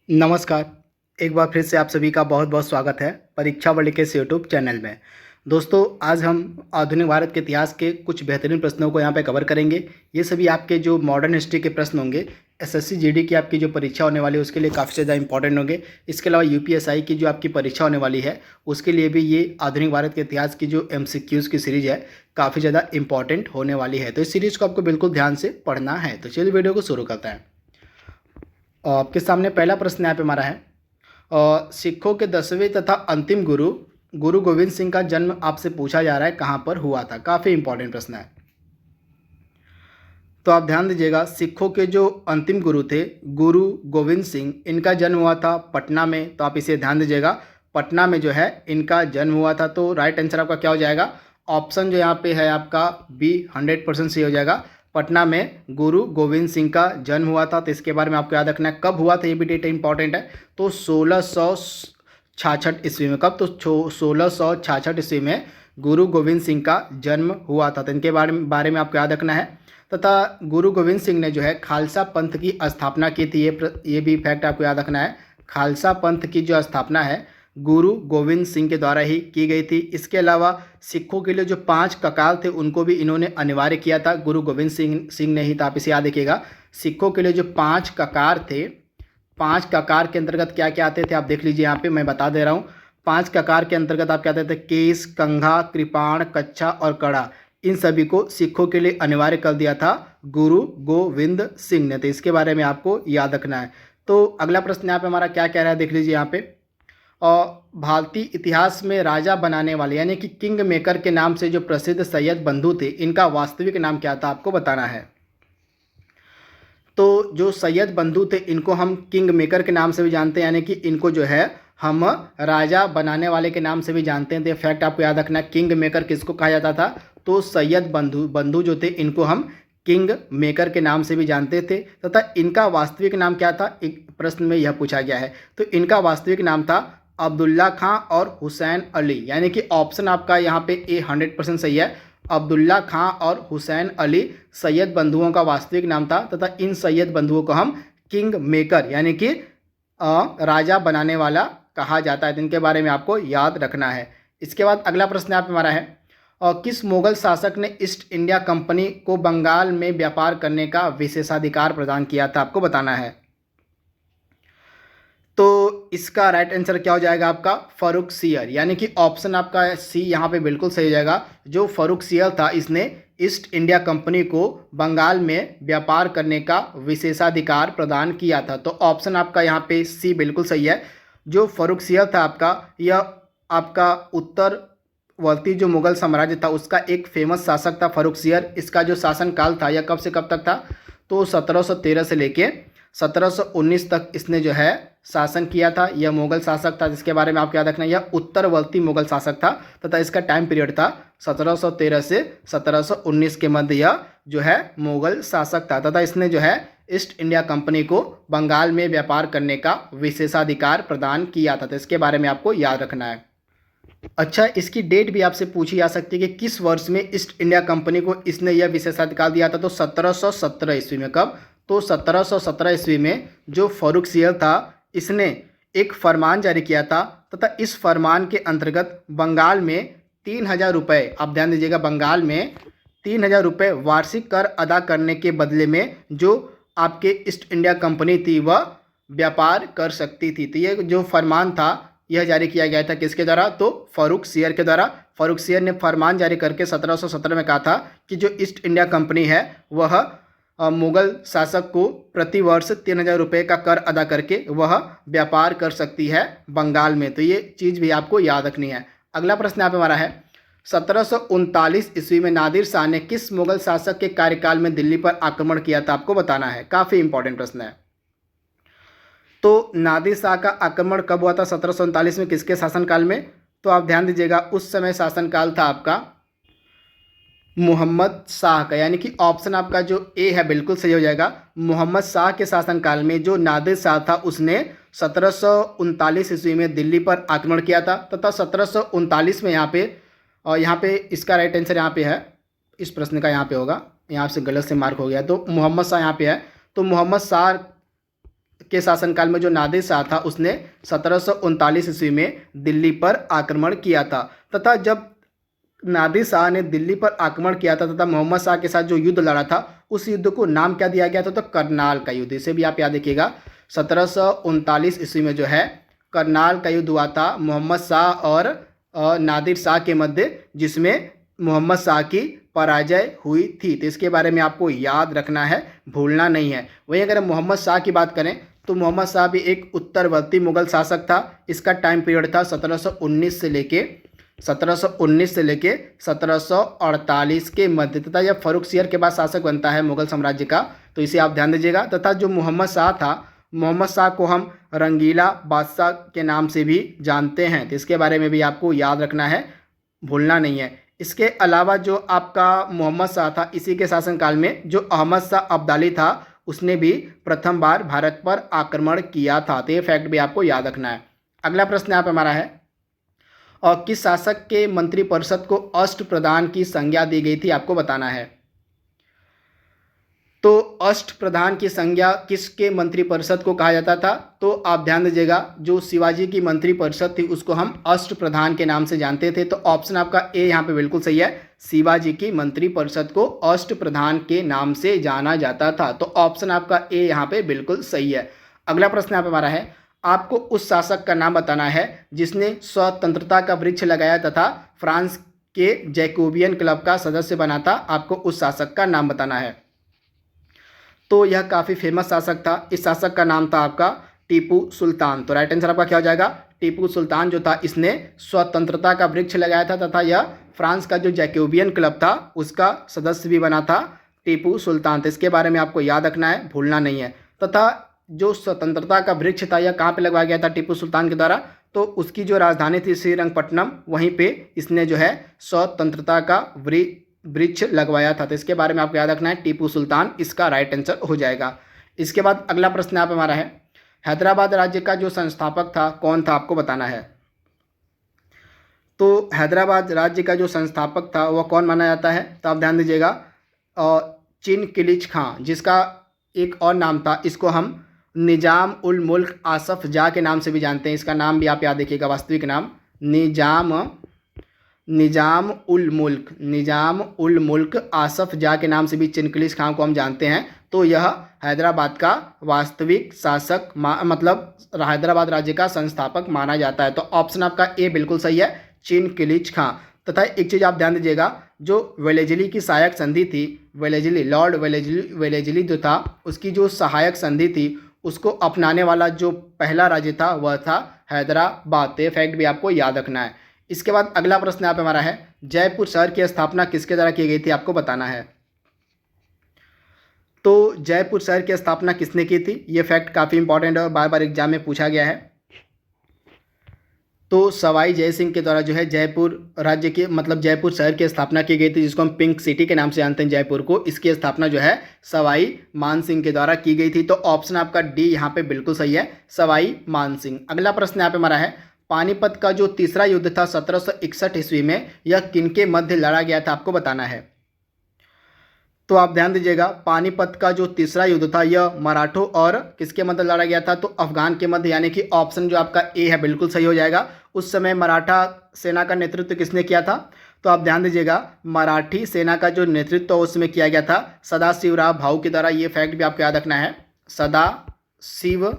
नमस्कार। एक बार फिर से आप सभी का बहुत बहुत स्वागत है परीक्षा वर्ल्ड के इस यूट्यूब चैनल में। दोस्तों, आज हम आधुनिक भारत के इतिहास के कुछ बेहतरीन प्रश्नों को यहाँ पे कवर करेंगे। ये सभी आपके जो मॉडर्न हिस्ट्री के प्रश्न होंगे, एसएससी जीडी की आपकी जो परीक्षा होने वाली है उसके लिए काफ़ी ज़्यादा इंपॉर्टेंट होंगे। इसके अलावा यूपीएसआई की जो आपकी परीक्षा होने वाली है उसके लिए भी ये आधुनिक भारत के इतिहास की जो एमसीक्यूज़ की सीरीज़ है काफ़ी ज़्यादा इंपॉर्टेंट होने वाली है। तो इस सीरीज़ को आपको बिल्कुल ध्यान से पढ़ना है। तो चलिए वीडियो को शुरू करते हैं। आपके सामने पहला प्रश्न यहाँ पे हमारा है, सिखों के 10वें तथा अंतिम गुरु गुरु गोविंद सिंह का जन्म आपसे पूछा जा रहा है कहाँ पर हुआ था। काफ़ी इंपॉर्टेंट प्रश्न है, तो आप ध्यान दीजिएगा। सिखों के जो अंतिम गुरु थे गुरु गोविंद सिंह, इनका जन्म हुआ था पटना में। तो आप इसे ध्यान दीजिएगा, पटना में जो है इनका जन्म हुआ था। तो राइट आंसर आपका क्या हो जाएगा? ऑप्शन जो यहाँ पे है आपका बी 100% सही हो जाएगा। पटना में गुरु गोविंद सिंह का जन्म हुआ था। तो इसके बारे में आपको याद रखना है, कब हुआ था ये भी डेट इंपॉर्टेंट है। तो 1666 ईस्वी में। कब? तो 1666 ईस्वी में गुरु गोविंद सिंह का जन्म हुआ था। तो इनके बारे में आपको याद रखना है। तथा गुरु गोविंद सिंह ने जो है खालसा पंथ की स्थापना की थी। ये भी फैक्ट आपको याद रखना है। खालसा पंथ की जो स्थापना है गुरु गोविंद सिंह के द्वारा ही की गई थी। इसके अलावा सिखों के लिए जो 5 ककाल थे उनको भी इन्होंने अनिवार्य किया था, गुरु गोविंद सिंह ने ही। तो आप इसे याद रखिएगा, सिखों के लिए जो 5 ककार थे, 5 ककार के अंतर्गत क्या क्या आते थे आप देख लीजिए। यहाँ पे मैं बता दे रहा हूँ। 5 ककार के अंतर्गत आप क्या आते थे? केस, कंघा, कृपाण, कच्छा और कड़ा। इन सभी को सिखों के लिए अनिवार्य कर दिया था गुरु गोविंद सिंह ने। तो इसके बारे में आपको याद रखना है। तो अगला प्रश्न यहाँ पे हमारा क्या कह रहा है देख लीजिए यहाँ पे। और भारतीय इतिहास में राजा बनाने वाले यानी कि किंग मेकर के नाम से जो प्रसिद्ध सैयद बंधु थे, इनका वास्तविक नाम क्या था आपको बताना है। तो जो सैयद बंधु थे इनको हम किंग मेकर के नाम से भी जानते हैं, यानी कि इनको जो है हम राजा बनाने वाले के नाम से भी जानते हैं। तो ये फैक्ट आपको याद रखना है। किंग मेकर किसको कहा जाता था? तो सैयद बंधु जो थे इनको हम किंग मेकर के नाम से भी जानते थे। तथा इनका वास्तविक नाम क्या था, एक प्रश्न में यह पूछा गया है। तो इनका वास्तविक नाम था अब्दुल्ला खां और हुसैन अली, यानी कि ऑप्शन आपका यहाँ पे ए 100% सही है। अब्दुल्ला खां और हुसैन अली सैयद बंधुओं का वास्तविक नाम था। तथा इन सैयद बंधुओं को हम किंग मेकर यानी कि राजा बनाने वाला कहा जाता है। इनके बारे में आपको याद रखना है। इसके बाद अगला प्रश्न यहाँ पे हमारा है, और किस मुगल शासक ने ईस्ट इंडिया कंपनी को बंगाल में व्यापार करने का विशेषाधिकार प्रदान किया था आपको बताना है। तो इसका राइट आंसर क्या हो जाएगा आपका? फर्रुखसियर, यानी कि ऑप्शन आपका सी यहाँ पे बिल्कुल सही हो जाएगा। जो फर्रुखसियर था इसने ईस्ट इंडिया कंपनी को बंगाल में व्यापार करने का विशेषाधिकार प्रदान किया था। तो ऑप्शन आपका यहाँ पे सी बिल्कुल सही है। जो फर्रुखसियर था आपका, यह आपका उत्तरवर्ती जो मुगल साम्राज्य था उसका एक फेमस शासक था फर्रुखसियर। इसका जो शासनकाल था यह कब से कब तक था? तो 1713 से लेके 1719 तक इसने जो है शासन किया था। यह मुगल शासक था, जिसके बारे में आपको याद रखना है यह उत्तरवर्ती मुगल शासक था। तथा इसका टाइम पीरियड था 1713 से 1719 के मध्य यह जो है मुगल शासक था। तथा इसने जो है ईस्ट इंडिया कंपनी को बंगाल में व्यापार करने का विशेषाधिकार प्रदान किया था। तो इसके बारे में आपको याद रखना है। अच्छा, इसकी डेट भी आपसे पूछी जा सकती है कि किस वर्ष में ईस्ट इंडिया कंपनी को इसने यह विशेषाधिकार दिया था। तो 1717 ईस्वी में। कब? तो 1717 ईस्वी में जो फर्रुखसियर था इसने एक फरमान जारी किया था। तथा इस फरमान के अंतर्गत बंगाल में 3000 रुपये, आप ध्यान दीजिएगा, बंगाल में 3000 रुपये वार्षिक कर अदा करने के बदले में जो आपके ईस्ट इंडिया कंपनी थी वह व्यापार कर सकती थी। तो ये जो फरमान था यह जारी किया गया था किसके द्वारा? तो फर्रुखसियर के द्वारा। फर्रुखसियर ने फरमान जारी करके 1717 में कहा था कि जो ईस्ट इंडिया कंपनी है वह मुगल शासक को प्रतिवर्ष 3000 रुपये का कर अदा करके वह व्यापार कर सकती है बंगाल में। तो ये चीज़ भी आपको याद रखनी है। अगला प्रश्न यहाँ पे हमारा है, 1739 ईस्वी में नादिर शाह ने किस मुगल शासक के कार्यकाल में दिल्ली पर आक्रमण किया था आपको बताना है। काफ़ी इंपॉर्टेंट प्रश्न है। तो नादिर शाह का आक्रमण कब हुआ था 1739 में, किसके शासनकाल में? तो आप ध्यान दीजिएगा, उस समय शासनकाल था आपका मोहम्मद शाह का, यानी कि ऑप्शन आपका जो ए है बिल्कुल सही हो जाएगा। मोहम्मद शाह के शासनकाल में जो नादिर शाह था उसने 1739 ईस्वी में दिल्ली पर आक्रमण किया था। तथा 1739 में यहाँ पे इसका राइट आंसर यहाँ पे है, इस प्रश्न का यहाँ पे होगा, यहाँ से गलत से मार्क हो गया। तो मोहम्मद शाह यहाँ पे है। तो मोहम्मद शाह के शासनकाल में जो नादिर शाह था उसने 1739 ईस्वी में दिल्ली पर आक्रमण किया था। तथा जब नादिर शाह ने दिल्ली पर आक्रमण किया था तथा मोहम्मद शाह के साथ जो युद्ध लड़ा था उस युद्ध को नाम क्या दिया गया था? तो करनाल का युद्ध। इसे भी आप याद रखिएगा। 1739 ईस्वी में जो है करनाल का युद्ध हुआ था मोहम्मद शाह और नादिर शाह के मध्य, जिसमें मोहम्मद शाह की पराजय हुई थी। तो इसके बारे में आपको याद रखना है, भूलना नहीं है। वहीं अगर हम मोहम्मद शाह की बात करें तो मोहम्मद शाह भी एक उत्तरवर्ती मुगल शासक था। इसका टाइम पीरियड था 1719 से लेके 1748 के मध्य, तथा यह फर्रुखसियर के बाद शासक बनता है मुगल साम्राज्य का। तो इसे आप ध्यान दीजिएगा। तथा जो मोहम्मद शाह था, मोहम्मद शाह को हम रंगीला बादशाह के नाम से भी जानते हैं। तो इसके बारे में भी आपको याद रखना है, भूलना नहीं है। इसके अलावा जो आपका मोहम्मद शाह था, इसी के शासनकाल में जो अहमद शाह अब्दाली था उसने भी प्रथम बार भारत पर आक्रमण किया था। तो ये फैक्ट भी आपको याद रखना है। अगला प्रश्न यहाँ पे हमारा है, और किस शासक के मंत्रिपरिषद को अष्टप्रधान की संज्ञा दी गई थी? आपको बताना है। तो अष्टप्रधान की संज्ञा किसके मंत्रिपरिषद को कहा जाता था? तो आप ध्यान दीजिएगा, जो शिवाजी की मंत्रिपरिषद थी उसको हम अष्टप्रधान के नाम से जानते थे। तो ऑप्शन आपका ए यहाँ पे बिल्कुल सही है। शिवाजी की मंत्रिपरिषद को अष्टप्रधान के नाम से जाना जाता था। तो ऑप्शन आपका ए यहाँ पे बिल्कुल सही है। अगला प्रश्न यहाँ पे हमारा है, आपको उस शासक का नाम बताना है जिसने स्वतंत्रता का वृक्ष लगाया तथा फ्रांस के जैकोबियन क्लब का सदस्य बना था। आपको उस शासक का नाम बताना है। तो यह काफ़ी फेमस शासक था। इस शासक का नाम था आपका टीपू सुल्तान। तो राइट आंसर आपका क्या हो जाएगा? टीपू सुल्तान जो था इसने स्वतंत्रता का वृक्ष लगाया था तथा यह फ्रांस का जो जैकोबियन क्लब था उसका सदस्य भी बना था, टीपू सुल्तान। तो इसके बारे में आपको याद रखना है, भूलना नहीं है। तथा जो स्वतंत्रता का वृक्ष था यह कहाँ पे लगवाया गया था टीपू सुल्तान के द्वारा? तो उसकी जो राजधानी थी श्रीरंगपट्टनम, वहीं पे इसने जो है स्वतंत्रता का वृक्ष लगवाया था। तो इसके बारे में आपको याद रखना है, टीपू सुल्तान इसका राइट आंसर हो जाएगा। इसके बाद अगला प्रश्न यहाँ पे हमारा है, हैदराबाद राज्य का जो संस्थापक था कौन था? आपको बताना है। तो हैदराबाद राज्य का जो संस्थापक था वह कौन माना जाता है? तो आप ध्यान दीजिएगा, चिनकिलिच खां, जिसका एक और नाम था, इसको हम निजाम उल मुल्क आसफ जा के नाम से भी जानते हैं। इसका नाम भी आप याद रखिएगा, वास्तविक नाम निजाम उल मुल्क आसफ जा के नाम से भी चिनकिलिच खां को हम जानते हैं। तो यह हैदराबाद का वास्तविक शासक मतलब हैदराबाद राज्य का संस्थापक माना जाता है। तो ऑप्शन आपका ए बिल्कुल सही है, चिनकिलिच खां। तथा एक चीज़ आप ध्यान दीजिएगा, जो वेलेजली की सहायक संधि थी, लॉर्ड वेलेजली जो था उसकी जो सहायक संधि थी उसको अपनाने वाला जो पहला राज्य था वह था हैदराबाद। ये फैक्ट भी आपको याद रखना है। इसके बाद अगला प्रश्न यहाँ पे हमारा है, जयपुर शहर की स्थापना किसके द्वारा की गई थी? आपको बताना है। तो जयपुर शहर की स्थापना किसने की थी? ये फैक्ट काफ़ी इंपॉर्टेंट है और बार बार एग्जाम में पूछा गया है। तो सवाई जय सिंह के द्वारा जो है जयपुर राज्य के मतलब जयपुर शहर की स्थापना की गई थी, जिसको हम पिंक सिटी के नाम से जानते हैं जयपुर को। इसकी स्थापना जो है सवाई मान सिंह के द्वारा की गई थी। तो ऑप्शन आपका डी यहाँ पे बिल्कुल सही है, सवाई मान सिंह। अगला प्रश्न यहाँ पे हमारा है, पानीपत का जो तीसरा युद्ध था 1761 ईस्वी में, यह किनके मध्य लड़ा गया था? आपको बताना है। तो आप ध्यान दीजिएगा, पानीपत का जो तीसरा युद्ध था यह मराठों और किसके मध्य लड़ा गया था? तो अफगान के मध्य, यानी कि ऑप्शन जो आपका ए है बिल्कुल सही हो जाएगा। उस समय मराठा सेना का नेतृत्व किसने किया था? तो आप ध्यान दीजिएगा, मराठी सेना का जो नेतृत्व उस समय किया गया था सदाशिवराव भाऊ के द्वारा। ये फैक्ट भी आपको याद रखना है, सदाशिवराव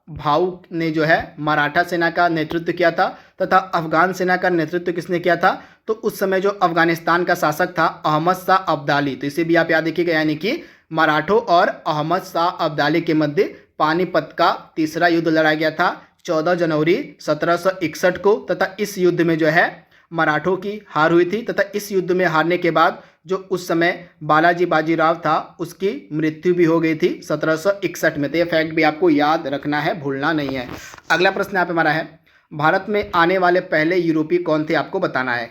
भाऊ ने जो है मराठा सेना का नेतृत्व किया था। तथा अफगान सेना का नेतृत्व किसने किया था? तो उस समय जो अफगानिस्तान का शासक था अहमद शाह अब्दाली। तो इसे भी आप याद रखिएगा, यानी कि मराठों और अहमद शाह अब्दाली के मध्य पानीपत का तीसरा युद्ध लड़ा गया था 14 जनवरी 1761 को। तथा इस युद्ध में जो है मराठों की हार हुई थी। तथा इस युद्ध में हारने के बाद जो उस समय बालाजी बाजीराव था उसकी मृत्यु भी हो गई थी 1761 में। तो ये फैक्ट भी आपको याद रखना है, भूलना नहीं है। अगला प्रश्न यहाँ पे हमारा है, भारत में आने वाले पहले यूरोपीय कौन थे? आपको बताना है।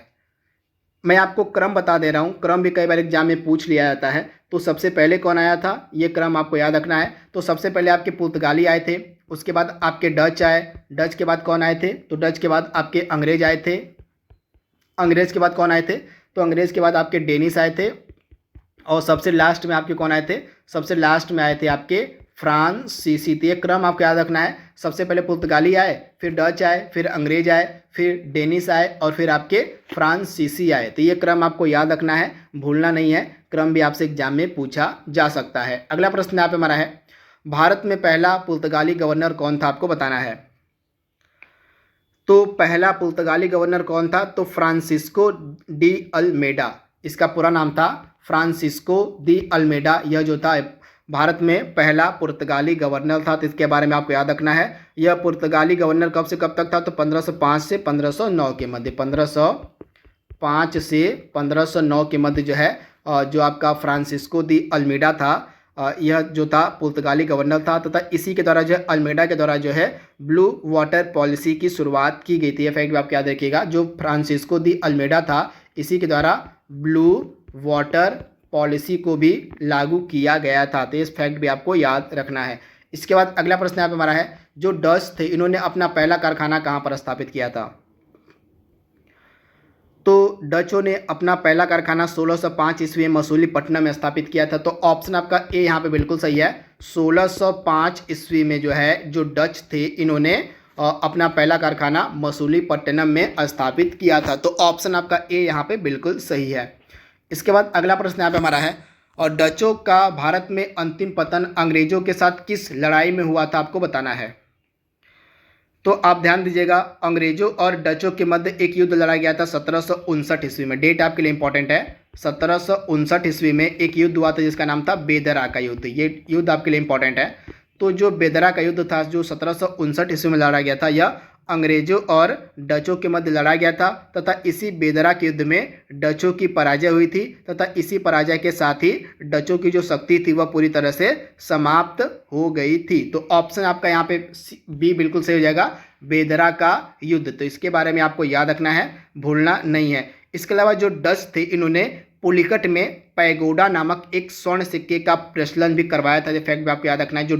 मैं आपको क्रम बता दे रहा हूँ, क्रम भी कई बार एग्जाम में पूछ लिया जाता है। तो सबसे पहले कौन आया था, ये क्रम आपको याद रखना है। तो सबसे पहले आपके पुर्तगाली आए थे, उसके बाद आपके डच आए, डच के बाद कौन आए थे? तो डच के बाद आपके अंग्रेज आए थे, अंग्रेज के बाद कौन आए थे? तो अंग्रेज के बाद आपके डेनिश आए थे, और सबसे लास्ट में आपके कौन आए थे? सबसे लास्ट में आए थे आपके फ्रांसीसी। तो ये क्रम आपको याद रखना है। सबसे पहले पुर्तगाली आए, फिर डच आए, फिर अंग्रेज आए, फिर डेनिश आए और फिर आपके फ्रांसीसी आए। तो ये क्रम आपको याद रखना है, भूलना नहीं है। क्रम भी आपसे एग्जाम में पूछा जा सकता है। अगला प्रश्न यहाँ पे हमारा है, भारत में पहला पुर्तगाली गवर्नर कौन था, आपको बताना है। तो पहला पुर्तगाली गवर्नर कौन था, तो फ्रांसिस्को डी अल्मेडा, इसका पूरा नाम था फ्रांसिस्को डी अल्मेडा। यह जो था भारत में पहला पुर्तगाली गवर्नर था। तो इसके बारे में आपको याद रखना है। यह पुर्तगाली गवर्नर कब से कब तक था, तो 1505 से 1509 के मध्य, 1505 से 1509 के मध्य जो है जो आपका फ्रांसिस्को दी अल्मेडा था, यह जो था पुर्तगाली गवर्नर था। तथा इसी के द्वारा जो है, अल्मेडा के द्वारा जो है ब्लू वाटर पॉलिसी की शुरुआत की गई थी। यह फैक्ट भी आपको याद रखिएगा। जो फ्रांसिस्को दी अल्मेडा था, इसी के द्वारा ब्लू वाटर पॉलिसी को भी लागू किया गया था। तो इस फैक्ट भी आपको याद रखना है। इसके बाद अगला प्रश्न यहाँ पे हमारा है, जो डच थे इन्होंने अपना पहला कारखाना कहाँ पर स्थापित किया था। तो डचों ने अपना पहला कारखाना 1605 ईस्वी में मसूलीपट्टनम में स्थापित किया था। तो ऑप्शन आपका ए यहाँ पे बिल्कुल सही है। 1605 ईस्वी में जो है जो डच थे इन्होंने अपना पहला कारखाना मसूलीपट्टनम में स्थापित किया था। तो ऑप्शन आपका ए यहाँ पे बिल्कुल सही है। इसके बाद अगला प्रश्न यहाँ पे हमारा है, और डचों का भारत में अंतिम पतन अंग्रेजों के साथ किस लड़ाई में हुआ था, आपको बताना है। तो आप ध्यान दीजिएगा, अंग्रेजों और डचों के मध्य एक युद्ध लड़ा गया था 1759 ईस्वी में। डेट आपके लिए इंपॉर्टेंट है। 1759 ईस्वी में एक युद्ध हुआ था जिसका नाम था बेदरा का युद्ध। ये युद्ध आपके लिए इंपॉर्टेंट है। तो जो बेदरा का युद्ध था जो 1759 ईस्वी में लड़ा गया था, यह अंग्रेजों और डचों के मध्य लड़ा गया था। तथा इसी बेदरा के युद्ध में डचों की पराजय हुई थी। तथा इसी पराजय के साथ ही डचों की जो शक्ति थी वह पूरी तरह से समाप्त हो गई थी। तो ऑप्शन आपका यहाँ पे बी बिल्कुल सही हो जाएगा, बेदरा का युद्ध। तो इसके बारे में आपको याद रखना है, भूलना नहीं है। इसके अलावा जो डच थे इन्होंने पुलिकट में पैगोडा नामक एक स्वर्ण सिक्के का प्रचलन भी करवाया था। ये फैक्ट भी आपको याद रखना है। जो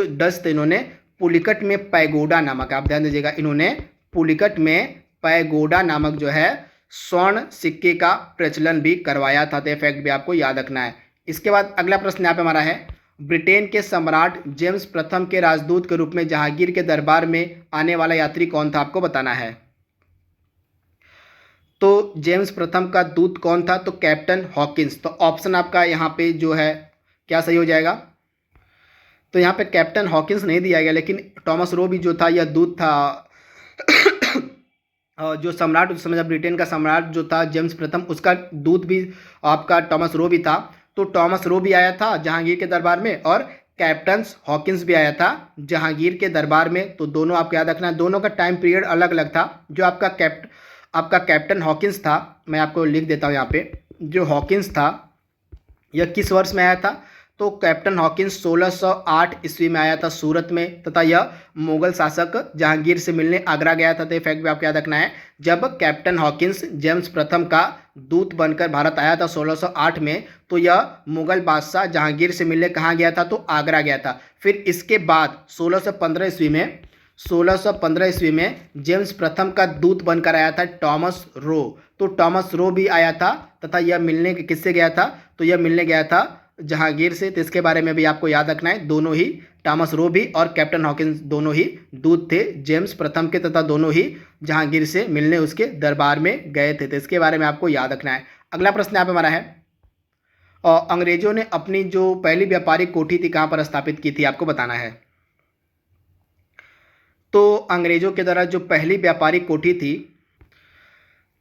डच थे इन्होंने पुलिकट में पैगोडा नामक, आप ध्यान दीजिएगा, इन्होंने पुलिकट में पैगोडा नामक जो है स्वर्ण सिक्के का प्रचलन भी करवाया था। तो ये फैक्ट भी आपको याद रखना है। इसके बाद अगला प्रश्न यहाँ पे हमारा है, ब्रिटेन के सम्राट जेम्स प्रथम के राजदूत के रूप में जहांगीर के दरबार में आने वाला यात्री कौन था, आपको बताना है। तो जेम्स प्रथम का दूत कौन था, तो कैप्टन हॉकिंस। तो ऑप्शन आपका यहाँ पे जो है क्या सही हो जाएगा, तो यहाँ पे कैप्टन हॉकिंस नहीं दिया गया, लेकिन टॉमस रो भी जो था यह दूत था। जो सम्राट उस समय ब्रिटेन का सम्राट जो था जेम्स प्रथम, उसका दूत भी आपका टॉमस रो भी था। तो टॉमस रो भी आया था जहांगीर के दरबार में और कैप्टन हॉकिंस भी आया था जहांगीर के दरबार में। तो दोनों आपको याद रखना है, दोनों का टाइम पीरियड अलग अलग था। जो आपका कैप्टन हॉकिंस था, मैं आपको लिख देता हूँ यहाँ पे, जो हॉकिंस था यह किस वर्ष में आया था, तो कैप्टन हॉकिंस 1608 ईस्वी में आया था सूरत में। तथा यह मुगल शासक जहांगीर से मिलने आगरा गया था। तो ये फैक्ट भी आपको याद रखना है। जब कैप्टन हॉकिंस जेम्स प्रथम का दूत बनकर भारत आया था 1608 में, तो यह मुगल बादशाह जहांगीर से मिलने कहाँ गया था, तो आगरा गया था। फिर इसके बाद 1615 ईस्वी में जेम्स प्रथम का दूत बनकर आया था टॉमस रो। तो टॉमस रो भी आया था तथा यह मिलने किससे गया था, तो यह मिलने गया था जहांगीर से। तो इसके बारे में भी आपको याद रखना है। दोनों ही टॉमस रो भी और कैप्टन हॉकिंस दोनों ही दूत थे जेम्स प्रथम के, तथा दोनों ही जहांगीर से मिलने उसके दरबार में गए थे। तो इसके बारे में आपको याद रखना है। अगला प्रश्न यहाँ पे हमारा है, और अंग्रेजों ने अपनी जो पहली व्यापारिक कोठी थी कहाँ पर स्थापित की थी, आपको बताना है। तो अंग्रेजों के द्वारा जो पहली व्यापारिक कोठी थी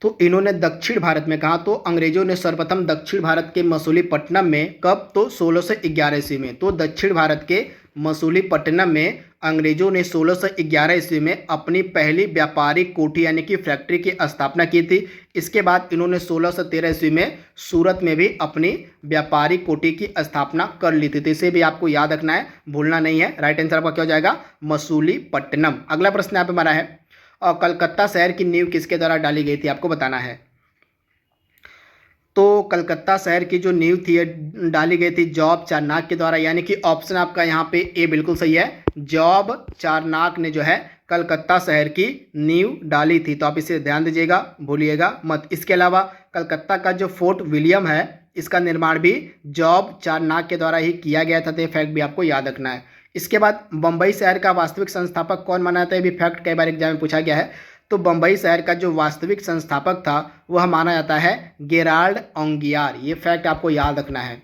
तो इन्होंने दक्षिण भारत में कहा, तो अंग्रेजों ने सर्वप्रथम दक्षिण भारत के मसूलीपट्टनम में, कब, तो 1611 ईस्वी में। तो दक्षिण भारत के मसूलीपट्टनम में अंग्रेजों ने 1611 ईस्वी में अपनी पहली व्यापारिक कोठी यानी कि फैक्ट्री की स्थापना की थी। इसके बाद इन्होंने 1613 ईस्वी में सूरत में भी अपनी व्यापारिक कोठी की स्थापना कर ली थी। तो इसे भी आपको याद रखना है, भूलना नहीं है। राइट आंसर आपका क्या हो जाएगा, मसूलीपट्टनम। अगला प्रश्न यहाँ पे हमारा है, और कलकत्ता शहर की नींव किसके द्वारा डाली गई थी, आपको बताना है। तो कलकत्ता शहर की जो नींव थी डाली गई थी जॉब चारनाक के द्वारा, यानी कि ऑप्शन आपका यहाँ पे ए बिल्कुल सही है। जॉब चारनाक ने जो है कलकत्ता शहर की नींव डाली थी। तो आप इसे ध्यान दीजिएगा, भूलिएगा मत। इसके अलावा कलकत्ता का जो फोर्ट विलियम है इसका निर्माण भी जॉब चारनाक के द्वारा ही किया गया था, तो ये फैक्ट भी आपको याद रखना है। इसके बाद बम्बई शहर का वास्तविक संस्थापक कौन माना जाता है, ये भी फैक्ट कई बार एग्जाम में पूछा गया है। तो बम्बई शहर का जो वास्तविक संस्थापक था वह माना जाता है गेराल्ड ओंगियार, ये फैक्ट आपको याद रखना है।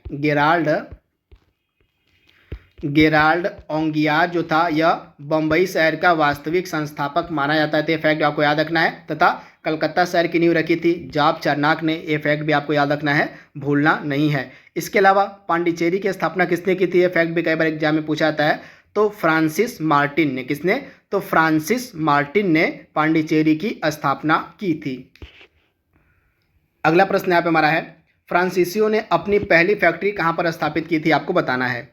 गेराल्ड ओंगियार जो था यह बम्बई शहर का वास्तविक संस्थापक माना जाता है, तो ये फैक्ट आपको याद रखना है। तथा कलकत्ता शहर की नींव रखी थी जॉब चारनाक ने, ये फैक्ट भी आपको याद रखना है, भूलना नहीं है। इसके अलावा पांडिचेरी की स्थापना किसने की थी, ये फैक्ट भी कई बार एग्जाम में पूछा जाता है। तो फ्रांसिस मार्टिन ने, किसने, तो फ्रांसिस मार्टिन ने पांडिचेरी की स्थापना की थी। अगला प्रश्न यहाँ पे हमारा है, फ्रांसीसियों ने अपनी पहली फैक्ट्री कहाँ पर स्थापित की थी, आपको बताना है।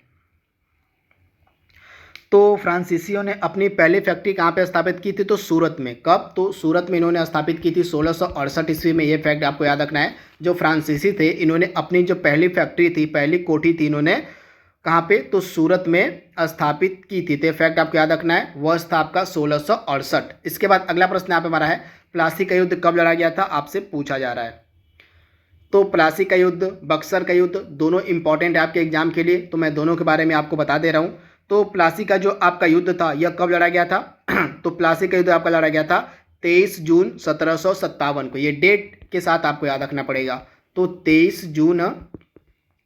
तो फ्रांसीसियों ने अपनी पहली फैक्ट्री कहाँ पे स्थापित की थी, तो सूरत में। कब, तो सूरत में इन्होंने स्थापित की थी 1668 ईस्वी में, ये फैक्ट आपको याद रखना है। जो फ्रांसीसी थे इन्होंने अपनी जो पहली फैक्ट्री थी, पहली कोठी थी, इन्होंने कहाँ पे, तो सूरत में स्थापित की थी, तो फैक्ट आपको याद रखना है। वर्ष था आपका 1668। इसके बाद अगला प्रश्न यहाँ पे हमारा है, प्लासी का युद्ध कब लड़ा गया था, आपसे पूछा जा रहा है। तो प्लासी का युद्ध, बक्सर का युद्ध, दोनों इंपॉर्टेंट है आपके एग्जाम के लिए, तो मैं दोनों के बारे में आपको बता दे रहा हूँ। तो प्लासी का जो आपका युद्ध था यह कब लड़ा गया था तो प्लासी का युद्ध आपका लड़ा गया था 23 जून 1757 को, ये डेट के साथ आपको याद रखना पड़ेगा। तो 23 जून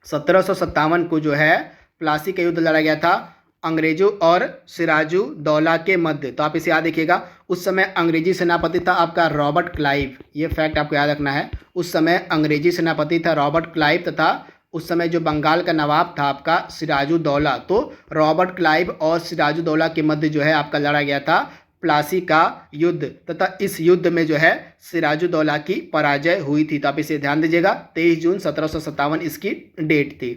1757 को जो है प्लासी का युद्ध लड़ा गया था अंग्रेजों और सिराजू दौला के मध्य। तो आप इसे याद रखिएगा। उस समय अंग्रेजी सेनापति था आपका रॉबर्ट क्लाइव, ये फैक्ट आपको याद रखना है। उस समय अंग्रेजी सेनापति था रॉबर्ट क्लाइव, तथा उस समय जो बंगाल का नवाब था आपका सिराजू दौला। तो रॉबर्ट क्लाइव और सिराजू दौला के मध्य जो है आपका लड़ा गया था प्लासी का युद्ध, तथा इस युद्ध में जो है सिराजू दौला की पराजय हुई थी। तो आप इसे ध्यान दीजिएगा, 23 जून 1757 इसकी डेट थी।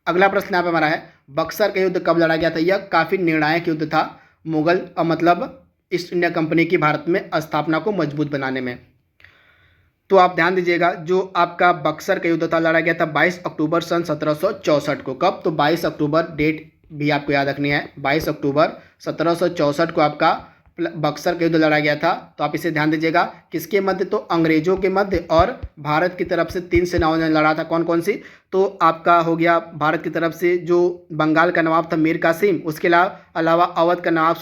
अगला प्रश्न यहाँ पे हमारा है, बक्सर का युद्ध कब लड़ा गया था, यह काफ़ी निर्णायक युद्ध था मुगल मतलब ईस्ट इंडिया कंपनी की भारत में स्थापना को मजबूत बनाने में। तो आप ध्यान दीजिएगा, जो आपका बक्सर का युद्ध था लड़ा गया था 22 अक्टूबर सन 1764 को। कब, तो 22 अक्टूबर, डेट भी आपको याद रखनी है। 22 अक्टूबर 1764 को आपका बक्सर का युद्ध लड़ा गया था। तो आप इसे ध्यान दीजिएगा, किसके मध्य, तो अंग्रेजों के मध्य और भारत की तरफ से 3 सेनाओं ने लड़ा था। कौन कौन सी, तो आपका हो गया भारत की तरफ से जो बंगाल का नवाब था मीर कासिम, उसके अलावा अवध का नवाब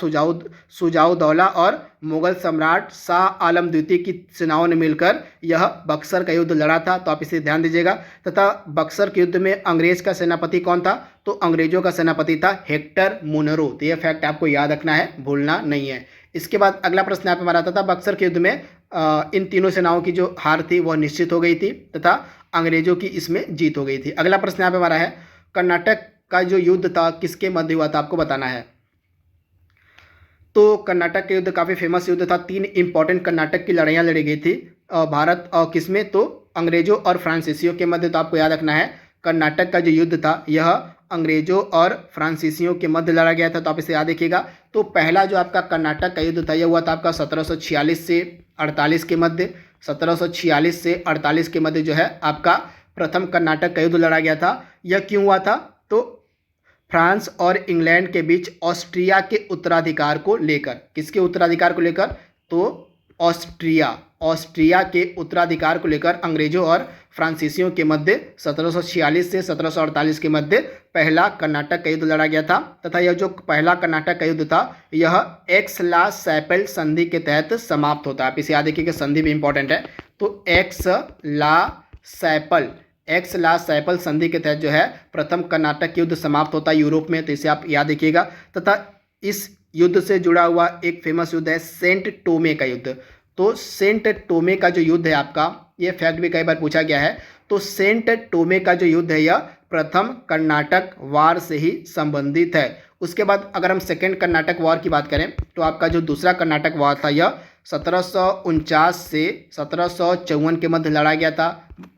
सुजाउदौला और मुगल सम्राट शाह आलम द्वितीय की सेनाओं ने मिलकर यह बक्सर का युद्ध लड़ा था। तो आप इसे ध्यान दीजिएगा। तथा बक्सर के युद्ध में अंग्रेज का सेनापति कौन था, तो अंग्रेजों का सेनापति था हेक्टर मुनरो। तो यह फैक्ट आपको याद रखना है, भूलना नहीं है। इसके बाद अगला प्रश्न यहाँ पे हमारा था बक्सर के युद्ध में इन तीनों सेनाओं की जो हार थी वह निश्चित हो गई थी तथा अंग्रेजों की इसमें जीत हो गई थी। अगला प्रश्न यहाँ पे हमारा है, कर्नाटक का जो युद्ध था किसके मध्य हुआ था, आपको बताना है। तो कर्नाटक के युद्ध काफ़ी फेमस युद्ध था। 3 इंपॉर्टेंट कर्नाटक की लड़ाइयाँ लड़ी गई थी भारत और किसमें, तो अंग्रेजों और फ्रांसीसियों के मध्य। तो आपको याद रखना है, कर्नाटक का जो युद्ध था यह अंग्रेजों और फ्रांसीसियों के मध्य लड़ा गया था। तो आप इसे याद रखिएगा। तो पहला जो आपका कर्नाटक का युद्ध था यह हुआ था आपका 1746 से 48 के मध्य। 1746 से 48 के मध्य जो है आपका प्रथम कर्नाटक का युद्ध लड़ा गया था। यह क्यों हुआ था, तो फ्रांस और इंग्लैंड के बीच ऑस्ट्रिया के उत्तराधिकार को लेकर। किसके उत्तराधिकार को लेकर, तो ऑस्ट्रिया के उत्तराधिकार को लेकर अंग्रेजों और फ्रांसीसियों के मध्य 1746 से 1748 के मध्य पहला कर्नाटक का युद्ध लड़ा गया था। तथा यह जो पहला कर्नाटक का युद्ध था यह एक्स ला सैपल संधि के तहत समाप्त होता है। आप इसे याद रखिए कि संधि भी इंपॉर्टेंट है। तो एक्स ला सैपल संधि के तहत जो है प्रथम कर्नाटक युद्ध समाप्त होता है यूरोप में। तो इसे आप याद रखिएगा। तथा इस युद्ध से जुड़ा हुआ एक फेमस युद्ध है सेंट टोमे का युद्ध। तो सेंट टोमे का जो युद्ध है आपका, ये फैक्ट भी कई बार पूछा गया है। तो सेंट टोमे का जो युद्ध है यह प्रथम कर्नाटक वार से ही संबंधित है। उसके बाद अगर हम सेकेंड कर्नाटक वार की बात करें तो आपका जो दूसरा कर्नाटक वार था यह 1749 से 1754 के मध्य लड़ा गया था।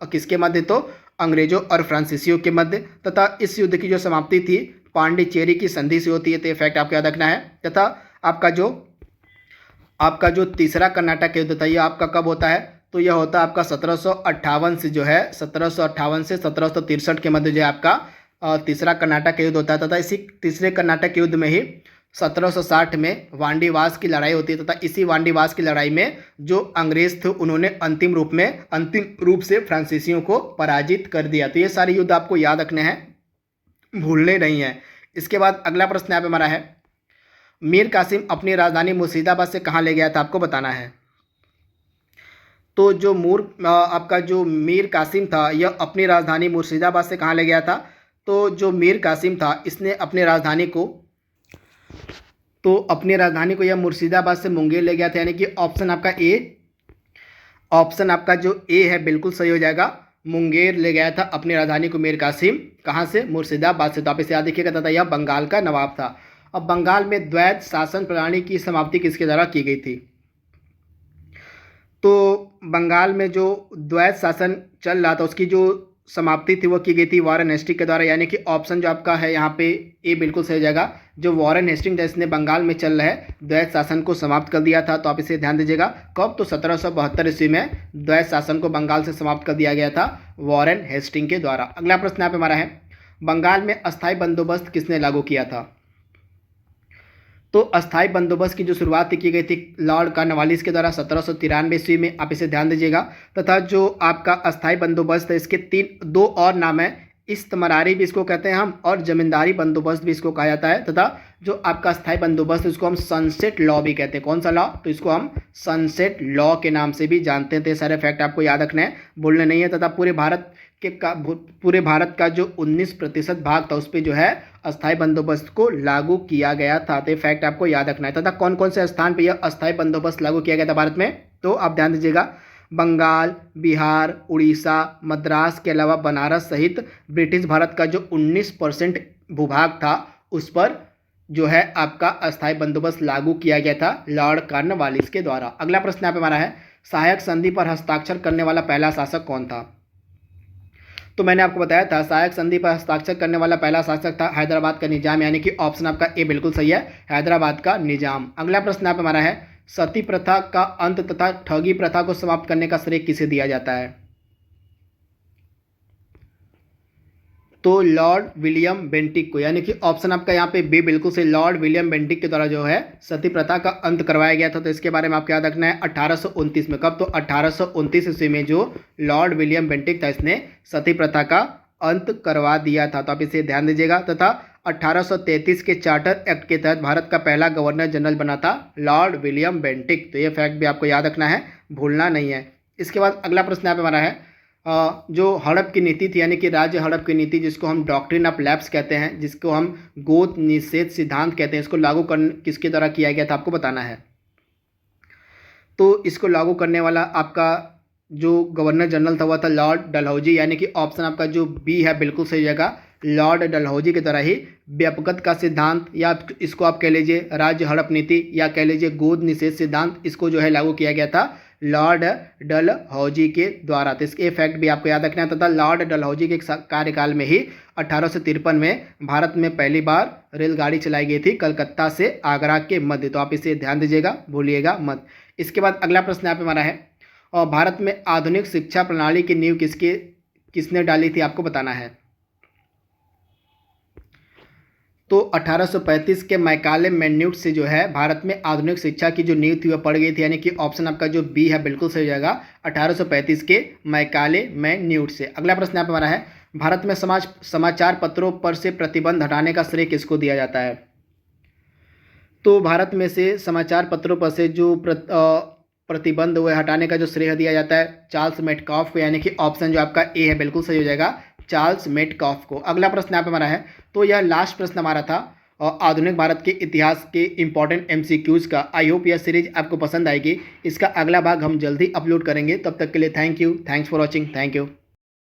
किसके मध्य, तो अंग्रेजों और फ्रांसीसियों के मध्य। तथा इस युद्ध की जो समाप्ति थी पांडिचेरी की संधि से होती है। तो ये फैक्ट आपको याद रखना है। तथा आपका जो तीसरा कर्नाटक युद्ध था यह आपका कब होता है, तो यह होता है आपका 1758 से जो है 1758 से 1763 के मध्य जो है आपका तीसरा कर्नाटक युद्ध होता है। तथा इसी तीसरे कर्नाटक युद्ध में ही 1760 में वांडीवास की लड़ाई होती है तथा इसी वांडीवास की लड़ाई में जो अंग्रेज थे उन्होंने अंतिम रूप से फ्रांसीसियों को पराजित कर दिया। तो ये सारे युद्ध आपको याद रखने हैं, भूलने नहीं है। इसके बाद अगला प्रश्न यहाँ पे हमारा है, मीर कासिम अपनी राजधानी मुर्शिदाबाद से कहाँ ले गया था, आपको बताना है। तो जो आपका जो मीर कासिम था यह अपनी राजधानी मुर्शिदाबाद से कहाँ ले गया था। तो जो मीर कासिम था इसने अपनी राजधानी को यह मुर्शिदाबाद से मुंगेर ले गया था, यानी कि ऑप्शन आपका जो ए है बिल्कुल सही हो जाएगा। मुंगेर ले गया था अपनी राजधानी को मीर कासिम, कहाँ से, मुर्शिदाबाद से। तो आप इसे याद रखिएगा तथा यह बंगाल का नवाब था। अब बंगाल में द्वैत शासन प्रणाली की समाप्ति किसके द्वारा की गई थी। तो बंगाल में जो द्वैत शासन चल रहा था उसकी जो समाप्ति थी वो की गई थी वॉरेन हेस्टिंग के द्वारा, यानी कि ऑप्शन जो आपका है यहाँ पे ए बिल्कुल सही हो जाएगा। जो वॉरेन हेस्टिंग था इसने बंगाल में चल रहे द्वैत शासन को समाप्त कर दिया था। तो आप इसे ध्यान दीजिएगा, कब, तो 1772 ईस्वी में द्वैत शासन को बंगाल से समाप्त कर दिया गया था वॉरेन हेस्टिंग के द्वारा। अगला प्रश्न यहाँ पे हमारा है, बंगाल में अस्थायी बंदोबस्त किसने लागू किया था। तो अस्थायी बंदोबस्त की जो शुरुआत की गई थी लॉर्ड कॉर्नवालिस के द्वारा 1793 ईस्वी में, आप इसे ध्यान दीजिएगा। तथा जो आपका अस्थायी बंदोबस्त है इसके दो और नाम है, इस्तमरारी भी इसको कहते हैं हम, और जमींदारी बंदोबस्त भी इसको कहा जाता है। तथा जो आपका अस्थायी बंदोबस्त इसको हम सनसेट लॉ भी कहते हैं। कौन सा लॉ, तो इसको हम सनसेट लॉ के नाम से भी जानते हैं। तो ये सारे फैक्ट आपको याद रखने हैं, भूलने नहीं है। तथा पूरे भारत का जो 19% भाग था उस पर जो है अस्थायी बंदोबस्त को लागू किया गया था। तो फैक्ट आपको याद रखना है। तथा कौन कौन से स्थान पर यह अस्थायी बंदोबस्त लागू किया गया था भारत में, तो आप ध्यान दीजिएगा, बंगाल, बिहार, उड़ीसा, मद्रास के अलावा बनारस सहित ब्रिटिश भारत का जो 19% भूभाग था उस पर जो है आपका अस्थायी बंदोबस्त लागू किया गया था लॉर्ड कॉर्नवालिस के द्वारा। अगला प्रश्न यहाँ पे हमारा है, सहायक संधि पर हस्ताक्षर करने वाला पहला शासक कौन था। तो मैंने आपको बताया था सहायक संधि पर हस्ताक्षर करने वाला पहला शासक था हैदराबाद का निजाम, यानी कि ऑप्शन आपका ए बिल्कुल सही है, हैदराबाद का निजाम। अगला प्रश्न यहाँ पे हमारा है, सती प्रथा का अंत तथा ठगी प्रथा को समाप्त करने का श्रेय किसे दिया जाता है। तो लॉर्ड विलियम बेंटिक को, यानी कि ऑप्शन आपका यहाँ पे बी बिल्कुल से, लॉर्ड विलियम बेंटिक के द्वारा जो है सती प्रथा का अंत करवाया गया था। तो इसके बारे में आपको याद रखना है 1829 में, कब, तो 1829 ईस्वी में जो लॉर्ड विलियम बेंटिक था इसने सती प्रथा का अंत करवा दिया था। तो आप इसे ध्यान दीजिएगा। तथा 1833 के चार्टर एक्ट के तहत भारत का पहला गवर्नर जनरल बना था लॉर्ड विलियम बेंटिक। तो ये फैक्ट भी आपको याद रखना है, भूलना नहीं है। इसके बाद अगला प्रश्न यहाँ पे हमारा है, जो हड़प की नीति थी, यानी कि राज्य हड़प की नीति जिसको हम डॉक्ट्रिन ऑफ लैप्स कहते हैं, जिसको हम गोद निषेध सिद्धांत कहते हैं, इसको लागू किसके द्वारा किया गया था, आपको बताना है। तो इसको लागू करने वाला आपका जो गवर्नर जनरल था वह था लॉर्ड डलहौजी, यानी कि ऑप्शन आपका जो बी है बिल्कुल सही जगह, लॉर्ड डलहौजी के द्वारा ही व्यापकता का सिद्धांत, या इसको आप कह लीजिए राज्य हड़प नीति, या कह लीजिए गोद निषेध सिद्धांत, इसको जो है लागू किया गया था लॉर्ड डलहौजी के द्वारा। तो इसके फैक्ट भी आपको याद रखना है। तथा लॉर्ड डलहौजी के कार्यकाल में ही 1853 में भारत में पहली बार रेलगाड़ी चलाई गई थी कलकत्ता से आगरा के मध्य। तो आप इसे ध्यान दीजिएगा, भूलिएगा मत। इसके बाद अगला प्रश्न यहाँ पे हमारा है, और भारत में आधुनिक शिक्षा प्रणाली की नींव किसने डाली थी, आपको बताना है। तो 1835 के मैकाले मैन्यूट से जो है भारत में आधुनिक शिक्षा की जो नींव थी वह पड़ गई थी, यानी कि ऑप्शन आपका जो बी है बिल्कुल सही हो जाएगा, 1835 के मैकाले मैन्यूट से। अगला प्रश्न यहाँ पे हमारा है, भारत में समाचार पत्रों पर से प्रतिबंध हटाने का श्रेय किसको दिया जाता है। तो भारत में से समाचार पत्रों पर से जो प्रतिबंध हुए हटाने का जो श्रेय दिया जाता है चार्ल्स मेटकाफ को, यानी कि ऑप्शन जो आपका ए है बिल्कुल सही हो जाएगा, चार्ल्स मेटकाफ को। अगला प्रश्न यहाँ पे हमारा है, तो यह लास्ट प्रश्न हमारा था और आधुनिक भारत के इतिहास के इंपॉर्टेंट एमसीक्यूज का। आई होप यह सीरीज आपको पसंद आएगी। इसका अगला भाग हम जल्दी अपलोड करेंगे। तब तक के लिए thank you, thanks for watching, thank you.